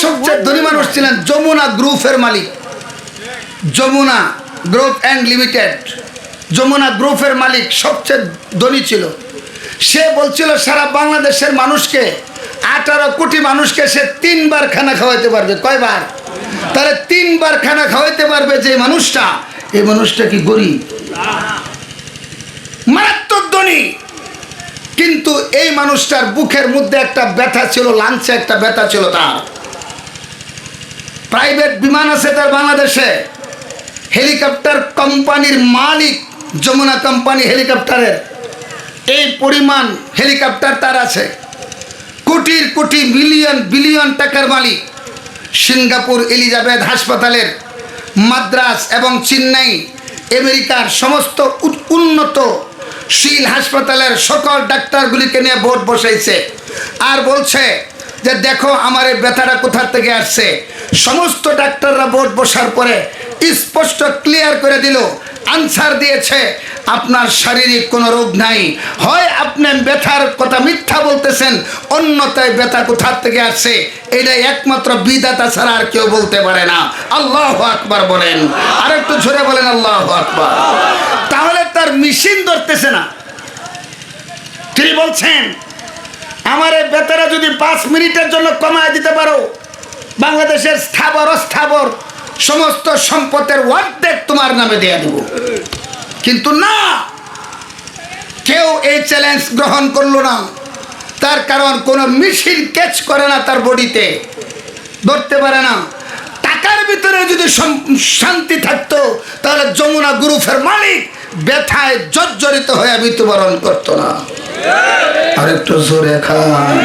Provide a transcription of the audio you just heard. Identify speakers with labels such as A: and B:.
A: সবচেয়ে ধনী মানুষ ছিলেন যমুনা গ্রুপের মালিক, Jamuna group and limited, Jamuna গ্রুপের মালিক সবচেয়ে ধনী ছিল। সে বলছিল সারা বাংলাদেশের মানুষকে 18 কোটি মানুষকে সে 3 বার খানা খাওয়াইতে পারবে। কয়বার? তাহলে 3 বার খানা খাওয়াইতে পারবে যে মানুষটা, এই মানুষটা কি গরিব? মারাত্মক ধনী। কিন্তু এই মানুষটার বুকের মধ্যে একটা ব্যথা ছিল, লাঞ্চে একটা ব্যথা ছিল। তার প্রাইভেট বিমান আছে তার বাংলাদেশে, হেলিকপ্টার কোম্পানির মালিক, যমুনা কোম্পানি হেলিকপ্টারের এই পরিমাণ হেলিকপ্টার তার আছে, কোটির কোটি মিলিয়ন বিলিয়ন টাকার মালিক। সিঙ্গাপুর এলিজাবেথ হাসপাতালের, মাদ্রাস এবং চেন্নাই আমেরিকার সমস্ত উন্নত শীল হাসপাতালের সকল ডাক্তারগুলিকে নিয়ে বোর্ড বসাইছে আর বলছে যে দেখো আমার এই ব্যথাটা কোথা থেকে আসছে। সমস্ত ডাক্তাররা বোর্ড বসার পরে স্পষ্ট ক্লিয়ার করে দিল, আনসার দিয়েছে আপনার শারীরিক কোনো রোগ নাই, হয় আপনি ব্যথার কথা মিথ্যা বলতেছেন, অন্যথায় ব্যথা কোথা থেকে আসছে এটা একমাত্র বিধাতা ছাড়া আর কেউ বলতে পারে না। আল্লাহু আকবার বলেন, আর একটু জোরে বলেন আল্লাহু আকবার। তাহলে তার মেশিন ধরতেছে না। তিনি বলছেন আমার এই ব্যথাটা যদি 5 মিনিটের জন্য কমায় দিতে পারো, বাংলাদেশের স্থাবর অস্থাবর সমস্ত সম্পদের অর্ধেক তোমার নামে দিয়ে দেব। কিন্তু না, কেউ এই চ্যালেঞ্জ গ্রহণ করলো না। তার কারণ কোনো মেশিন ক্যাচ করে না, তার বডিতে ধরতে পারে না। টাকার ভিতরে যদি শান্তি থাকতো তাহলে যমুনা গ্রুপের মালিক ব্যথায় জর্জরিত হয়ে মৃত্যুবরণ করতো না। আরেকটু জোরে খান।